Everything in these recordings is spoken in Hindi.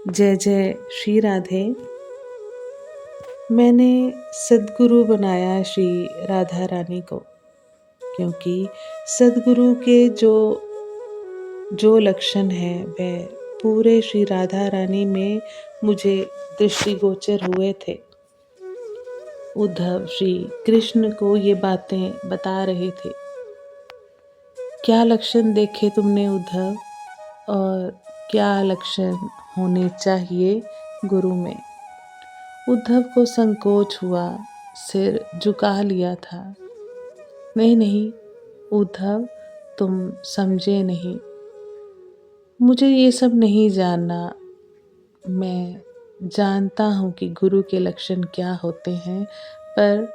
जय जय श्री राधे। मैंने सद्गुरु बनाया श्री राधा रानी को, क्योंकि सद्गुरु के जो जो लक्षण हैं वह पूरे श्री राधा रानी में मुझे दृष्टिगोचर हुए थे। उद्धव श्री कृष्ण को ये बातें बता रहे थे। क्या लक्षण देखे तुमने उद्धव, और क्या लक्षण होने चाहिए गुरु में? उद्धव को संकोच हुआ, सिर झुका लिया था। नहीं नहीं उद्धव, तुम समझे नहीं, मुझे ये सब नहीं जानना। मैं जानता हूँ कि गुरु के लक्षण क्या होते हैं, पर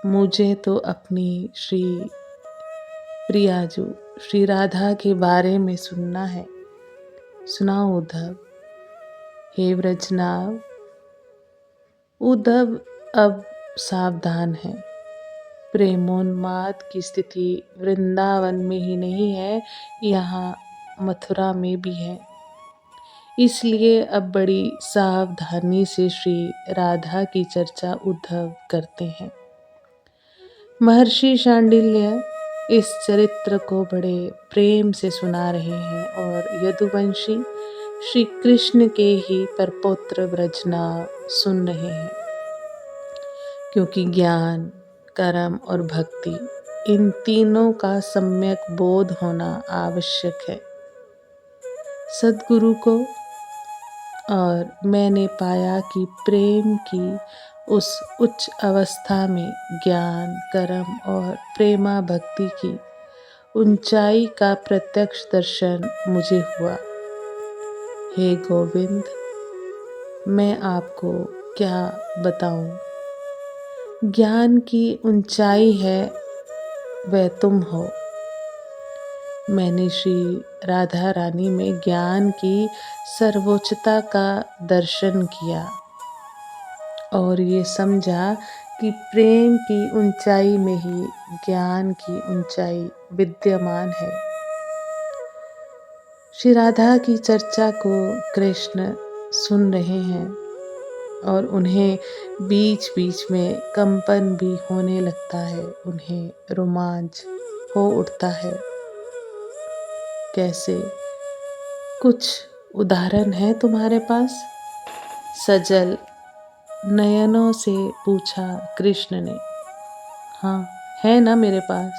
मुझे तो अपनी श्री प्रियाजू श्री राधा के बारे में सुनना है। सुनाओ उद्धव। हे व्रजनाभ। उद्धव अब सावधान है। प्रेमोन्माद की स्थिति वृंदावन में ही नहीं है, यहाँ मथुरा में भी है। इसलिए अब बड़ी सावधानी से श्री राधा की चर्चा उद्धव करते हैं। महर्षि शांडिल्य इस चरित्र को बड़े प्रेम से सुना रहे हैं, और यदुवंशी श्री कृष्ण के ही परपौत्र व्रजनाभ सुन रहे हैं, क्योंकि ज्ञान, कर्म और भक्ति, इन तीनों का सम्यक बोध होना आवश्यक है सद्गुरु को। और मैंने पाया कि प्रेम की उस उच्च अवस्था में ज्ञान, कर्म और प्रेमा भक्ति की ऊंचाई का प्रत्यक्ष दर्शन मुझे हुआ। हे गोविंद, मैं आपको क्या बताऊं? ज्ञान की ऊंचाई है वह तुम हो। मैंने श्री राधा रानी में ज्ञान की सर्वोच्चता का दर्शन किया और ये समझा कि प्रेम की ऊंचाई में ही ज्ञान की ऊंचाई विद्यमान है। श्री राधा की चर्चा को कृष्ण सुन रहे हैं और उन्हें बीच बीच में कंपन भी होने लगता है, उन्हें रोमांच हो उठता है। कैसे? कुछ उदाहरण है तुम्हारे पास? सजल नयनों से पूछा कृष्ण ने। हाँ, है ना मेरे पास।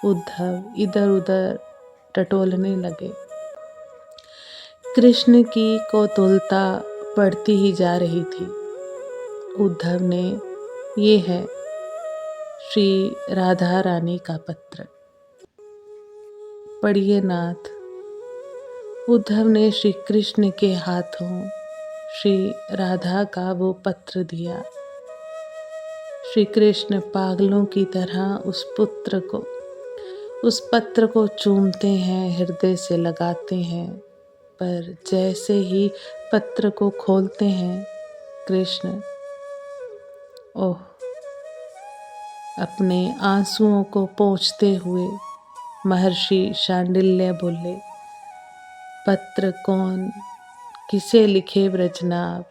उद्धव इधर उधर टटोलने लगे। कृष्ण की कौतूहलता बढ़ती ही जा रही थी। उद्धव ने, ये है श्री राधा रानी का पत्र, पढ़िए नाथ। उद्धव ने श्री कृष्ण के हाथों श्री राधा का वो पत्र दिया। श्री कृष्ण पागलों की तरह उस पत्र को चूमते हैं, हृदय से लगाते हैं, पर जैसे ही पत्र को खोलते हैं कृष्ण, ओह, अपने आंसुओं को पोंछते हुए महर्षि शांडिल्य बोले, पत्र कौन किसे लिखे व्रजनाभ?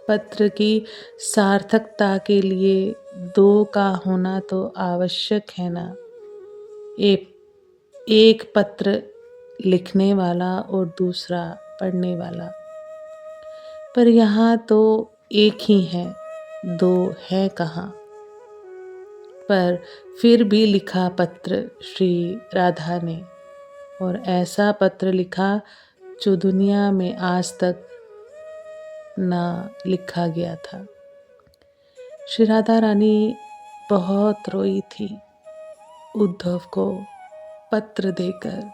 पत्र की सार्थकता के लिए दो का होना तो आवश्यक है ना। एक पत्र लिखने वाला और दूसरा पढ़ने वाला, पर यहाँ तो एक ही है, दो है कहाँ? पर फिर भी लिखा पत्र श्री राधा ने, और ऐसा पत्र लिखा जो दुनिया में आज तक ना लिखा गया था। श्री राधा रानी बहुत रोई थी। उद्धव को पत्र देकर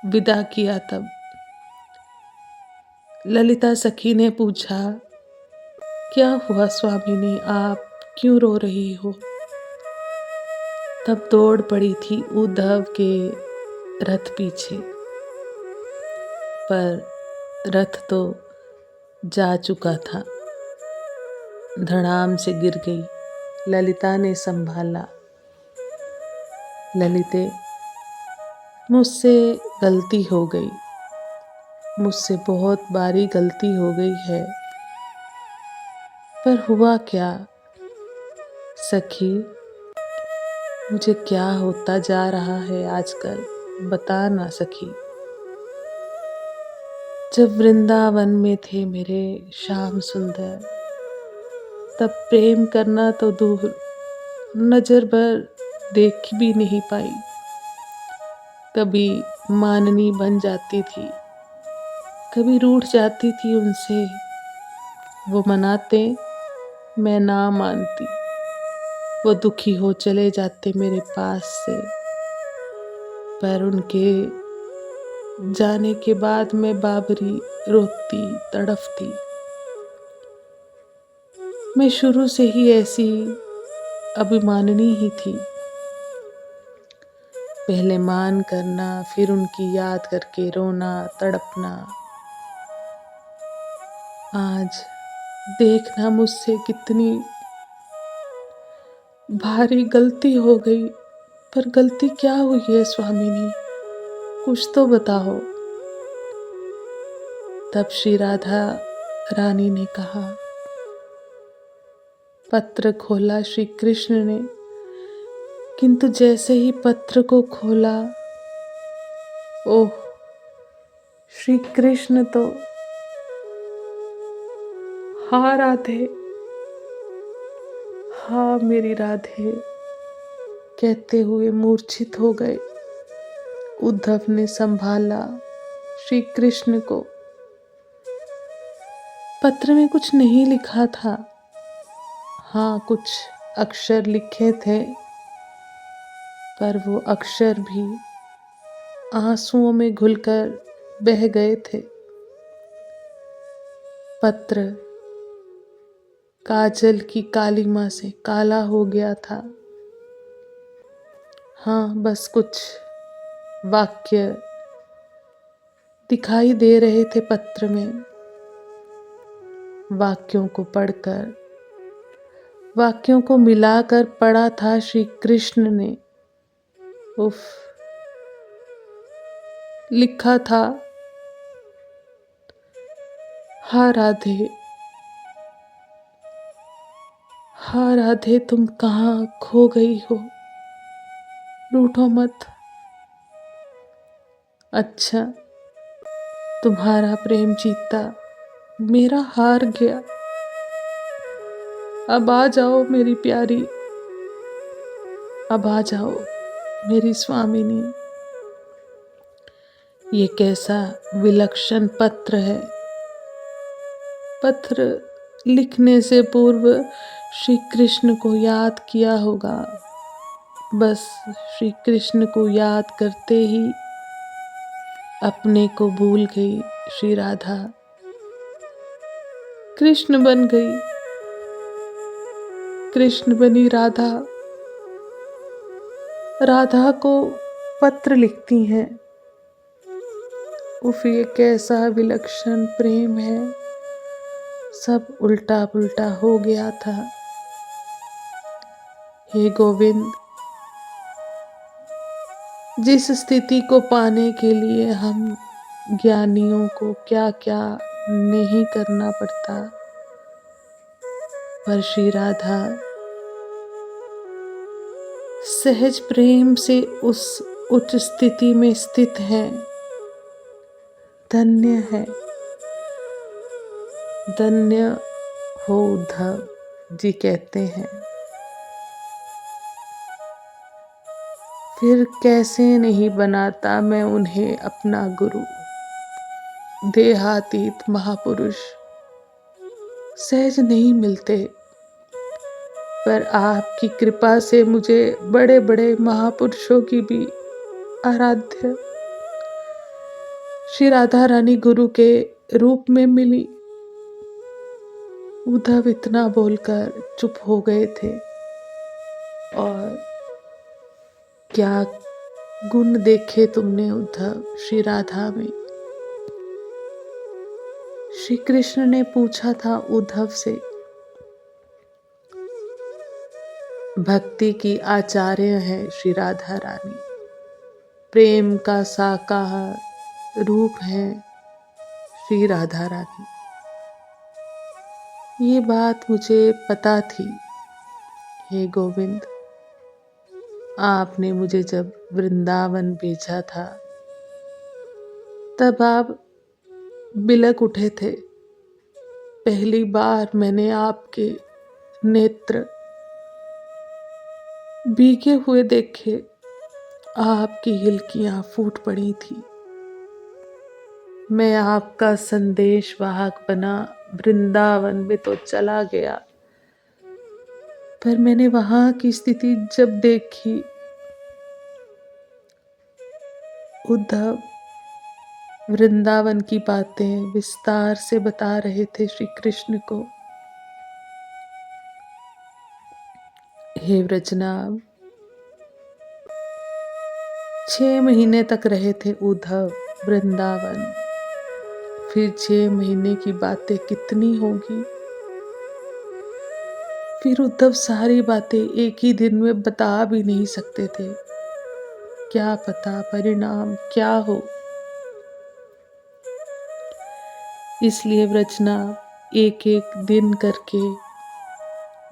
विदा किया तब ललिता सखी ने पूछा, क्या हुआ स्वामिनी, आप क्यों रो रही हो? तब दौड़ पड़ी थी उद्धव के रथ पीछे, पर रथ तो जा चुका था। धड़ाम से गिर गई। ललिता ने संभाला। ललिते, मुझसे गलती हो गई। मुझसे बहुत बारी गलती हो गई है, पर हुआ क्या सखी? मुझे क्या होता जा रहा है आजकल, बता ना सखी। जब वृंदावन में थे मेरे श्याम सुंदर, तब प्रेम करना तो दूर, नजर भर देख भी नहीं पाई। कभी माननी बन जाती थी, कभी रूठ जाती थी उनसे। वो मनाते, मैं ना मानती। वो दुखी हो चले जाते मेरे पास से, पर उनके जाने के बाद मैं बाबरी, रोती, तड़फती। मैं शुरू से ही ऐसी अभिमानिनी ही थी। पहले मान करना, फिर उनकी याद करके रोना, तड़पना। आज देखना मुझसे कितनी भारी गलती हो गई, पर गलती क्या हुई है स्वामिनी, कुछ तो बताओ। तब श्री राधा रानी ने कहा, पत्र खोला श्री कृष्ण ने, किंतु जैसे ही पत्र को खोला, ओह, श्री कृष्ण तो हाँ राधे, हाँ मेरी राधे कहते हुए मूर्छित हो गए। उद्धव ने संभाला श्री कृष्ण को। पत्र में कुछ नहीं लिखा था, हाँ कुछ अक्षर लिखे थे, पर वो अक्षर भी आंसुओं में घुलकर बह गए थे। पत्र काजल की कालिमा से काला हो गया था। हाँ, बस कुछ वाक्य दिखाई दे रहे थे पत्र में। वाक्यों को पढ़कर, वाक्यों को मिलाकर पढ़ा था श्री कृष्ण ने। उफ, लिखा था, हाँ राधे, हाँ राधे तुम कहाँ खो गई हो, रूठो मत। अच्छा, तुम्हारा प्रेम जीता, मेरा हार गया। अब आ जाओ मेरी प्यारी, अब आ जाओ मेरी स्वामिनी। ये कैसा विलक्षण पत्र है। पत्र लिखने से पूर्व श्री कृष्ण को याद किया होगा। बस श्री कृष्ण को याद करते ही अपने को भूल गई श्री राधा, कृष्ण बन गई, कृष्ण बनी राधा। राधा को पत्र लिखती हैं। उफ, ये कैसा विलक्षण प्रेम है। सब उल्टा पुल्टा हो गया था। हे गोविंद, जिस स्थिति को पाने के लिए हम ज्ञानियों को क्या क्या नहीं करना पड़ता, पर श्री राधा सहज प्रेम से उस उच्च स्थिति में स्थित है। धन्य है, धन्य हो उद्धव जी कहते हैं। फिर कैसे नहीं बनाता मैं उन्हें अपना गुरु। देहातीत महापुरुष सहज नहीं मिलते, पर आपकी कृपा से मुझे बड़े बड़े महापुरुषों की भी आराध्य श्री राधा रानी गुरु के रूप में मिली। उद्धव इतना बोलकर चुप हो गए थे। और क्या गुण देखे तुमने उद्धव श्री राधा में? श्री कृष्ण ने पूछा था उद्धव से। भक्ति की आचार्य है श्री राधा रानी, प्रेम का साकार रूप है श्री राधा रानी, ये बात मुझे पता थी। हे गोविंद, आपने मुझे जब वृंदावन भेजा था तब आप बिलक उठे थे। पहली बार मैंने आपके नेत्र भीगे हुए देखे, आपकी हिलकियां फूट पड़ी थी। मैं आपका संदेश वाहक बना वृंदावन में तो चला गया, पर मैंने वहां की स्थिति जब देखी, उद्धव वृंदावन की बातें विस्तार से बता रहे थे श्री कृष्ण को। हे व्रजनाभ, 6 महीने तक रहे थे उद्धव वृंदावन। फिर 6 महीने की बातें कितनी होगी। फिर उद्धव सारी बातें एक ही दिन में बता भी नहीं सकते थे। क्या पता परिणाम क्या हो। इसलिए व्रजनाभ एक एक दिन करके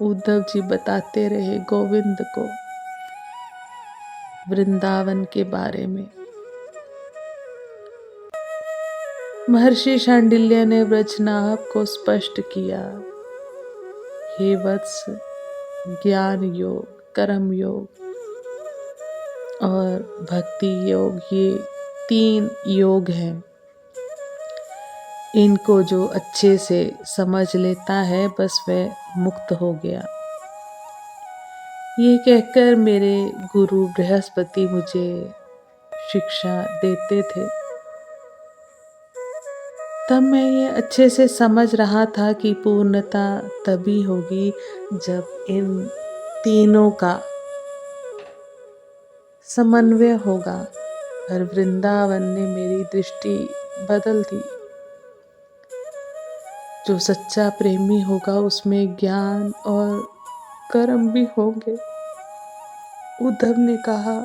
उद्धव जी बताते रहे गोविंद को वृंदावन के बारे में। महर्षि शांडिल्य ने व्रजनाभ को स्पष्ट किया, हे वत्स, ज्ञान योग, कर्म योग और भक्ति योग, ये 3 योग हैं। इनको जो अच्छे से समझ लेता है बस वह मुक्त हो गया। ये कहकर मेरे गुरु बृहस्पति मुझे शिक्षा देते थे। तब मैं ये अच्छे से समझ रहा था कि पूर्णता तभी होगी जब इन तीनों का समन्वय होगा। पर वृंदावन ने मेरी दृष्टि बदल दी। जो सच्चा प्रेमी होगा उसमें ज्ञान और कर्म भी होंगे। उद्धव ने कहा,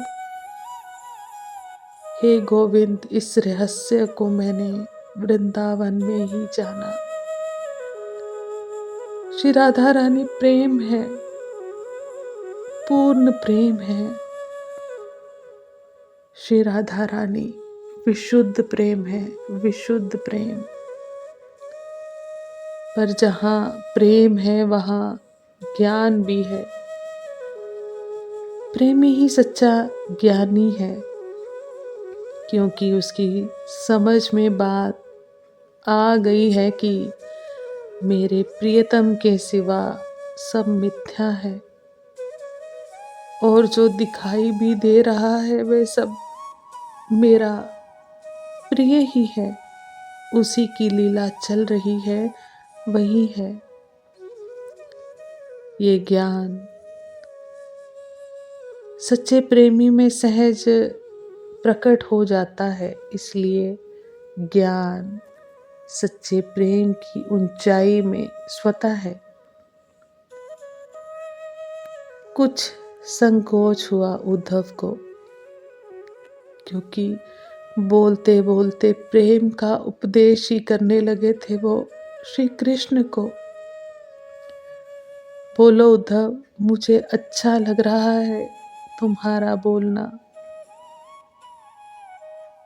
हे गोविंद, इस रहस्य को मैंने वृंदावन में ही जाना। श्री राधा रानी प्रेम है, पूर्ण प्रेम है। श्री राधा रानी विशुद्ध प्रेम है, विशुद्ध प्रेम। पर जहाँ प्रेम है वहाँ ज्ञान भी है। प्रेमी ही सच्चा ज्ञानी है, क्योंकि उसकी समझ में बात आ गई है कि मेरे प्रियतम के सिवा सब मिथ्या है और जो दिखाई भी दे रहा है वह सब मेरा प्रिय ही है। उसी की लीला चल रही है, वही है। ये ज्ञान सच्चे प्रेमी में सहज प्रकट हो जाता है। इसलिए ज्ञान सच्चे प्रेम की ऊंचाई में स्वतः है। कुछ संकोच हुआ उद्धव को, क्योंकि बोलते बोलते प्रेम का उपदेश ही करने लगे थे वो श्री कृष्ण को। बोलो उद्धव, मुझे अच्छा लग रहा है तुम्हारा बोलना।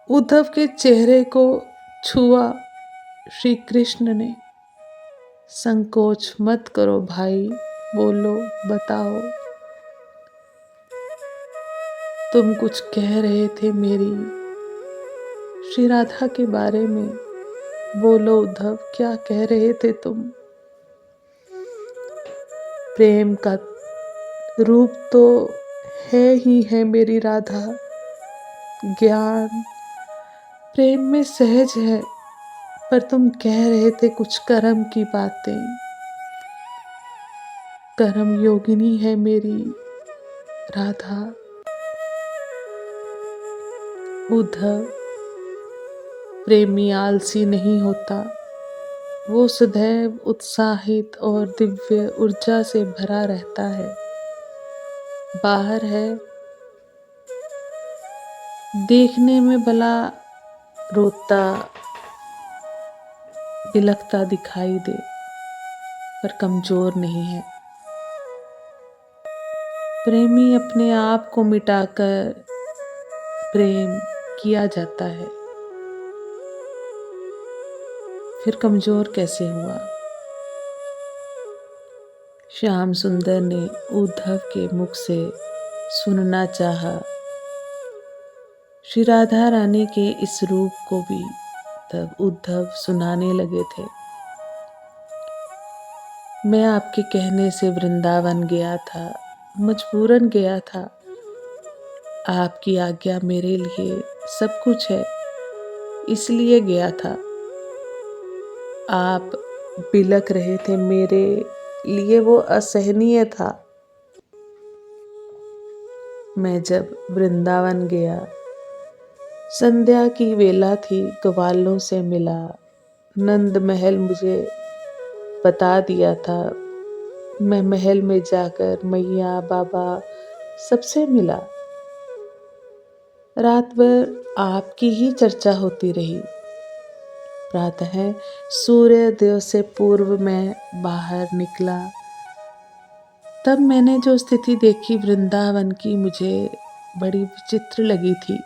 उद्धव के चेहरे को छुआ श्री कृष्ण ने। संकोच मत करो भाई, बोलो, बताओ। तुम कुछ कह रहे थे मेरी श्री राधा के बारे में। बोलो उद्धव, क्या कह रहे थे तुम? प्रेम का रूप तो है ही है मेरी राधा। ज्ञान प्रेम में सहज है, पर तुम कह रहे थे कुछ कर्म की बातें। कर्म योगिनी है मेरी राधा। उद्धव, प्रेमी आलसी नहीं होता। वो सदैव उत्साहित और दिव्य ऊर्जा से भरा रहता है। बाहर है, देखने में भला रोता बिलखता दिखाई दे पर कमजोर नहीं है। प्रेमी अपने आप को मिटाकर प्रेम किया जाता है, फिर कमजोर कैसे हुआ? श्याम सुंदर ने उद्धव के मुख से सुनना चाहा। श्री राधा रानी के इस रूप को भी तब उद्धव सुनाने लगे थे। मैं आपके कहने से वृंदावन गया था, मजबूरन गया था। आपकी आज्ञा मेरे लिए सब कुछ है, इसलिए गया था। आप बिलख रहे थे, मेरे लिए वो असहनीय था। मैं जब वृंदावन गया, संध्या की वेला थी, ग्वालों से मिला। नंद महल मुझे बता दिया था। मैं महल में जाकर मैया बाबा सबसे मिला। रात भर आपकी ही चर्चा होती रही। प्रातः सूर्योदय से पूर्व मैं बाहर निकला। तब मैंने जो स्थिति देखी वृंदावन की, मुझे बड़ी विचित्र लगी थी,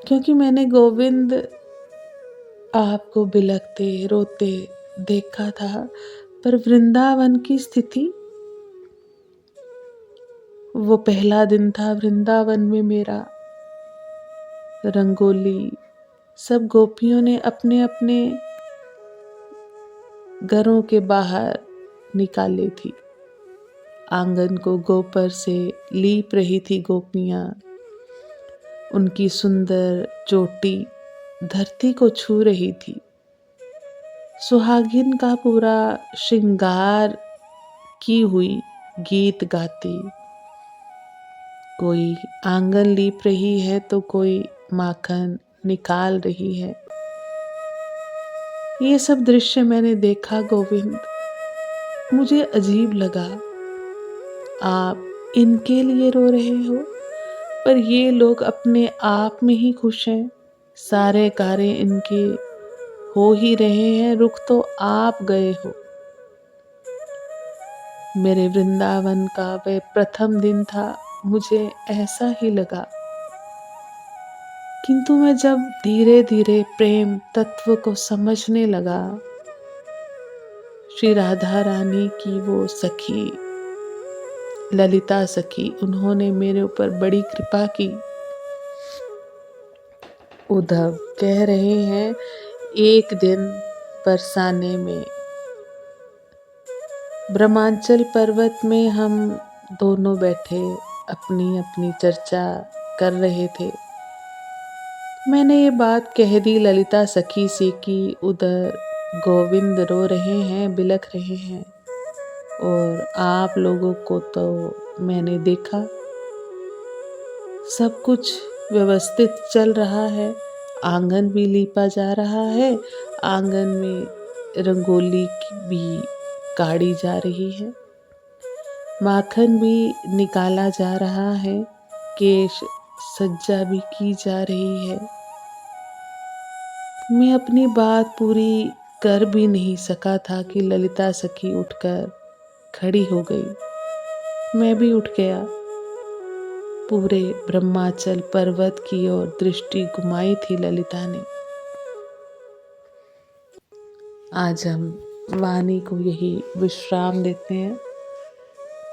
क्योंकि मैंने गोविंद आपको बिलखते रोते देखा था, पर वृंदावन की स्थिति, वो पहला दिन था वृंदावन में मेरा। रंगोली सब गोपियों ने अपने अपने घरों के बाहर निकाली थी। आंगन को गोबर से लीप रही थी गोपियां। उनकी सुंदर चोटी धरती को छू रही थी। सुहागिन का पूरा श्रृंगार की हुई गीत गाती। कोई आंगन लीप रही है तो कोई माखन निकाल रही है। ये सब दृश्य मैंने देखा गोविंद, मुझे अजीब लगा। आप इनके लिए रो रहे हो, पर ये लोग अपने आप में ही खुश हैं। सारे कार्य इनके हो ही रहे हैं, रुख तो आप गए हो। मेरे वृंदावन का वह प्रथम दिन था, मुझे ऐसा ही लगा। किंतु मैं जब धीरे धीरे प्रेम तत्व को समझने लगा, श्री राधा रानी की वो सखी ललिता सखी, उन्होंने मेरे ऊपर बड़ी कृपा की। उद्धव कह रहे हैं, एक दिन बरसाने में ब्रह्मांचल पर्वत में हम दोनों बैठे अपनी अपनी चर्चा कर रहे थे। मैंने ये बात कह दी ललिता सखी से कि उधर गोविंद रो रहे हैं, बिलख रहे हैं, और आप लोगों को तो मैंने देखा, सब कुछ व्यवस्थित चल रहा है। आंगन भी लीपा जा रहा है, आंगन में रंगोली भी काढ़ी जा रही है, माखन भी निकाला जा रहा है, केश सज्जा भी की जा रही है। मैं अपनी बात पूरी कर भी नहीं सका था कि ललिता सखी उठकर खड़ी हो गई। मैं भी उठ गया। पूरे ब्रह्माचल पर्वत की ओर दृष्टि घुमाई थी ललिता ने। आज हम वाणी को यही विश्राम देते हैं।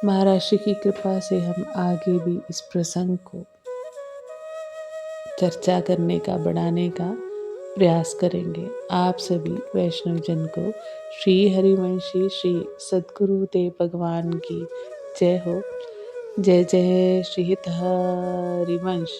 महाराष्ट्र की कृपा से हम आगे भी इस प्रसंग को चर्चा करने का, बढ़ाने का प्रयास करेंगे। आप सभी वैष्णव जन को श्री हरिवंशी श्री सद्गुरुदेव भगवान की जय हो। जय जय श्री हरिवंश।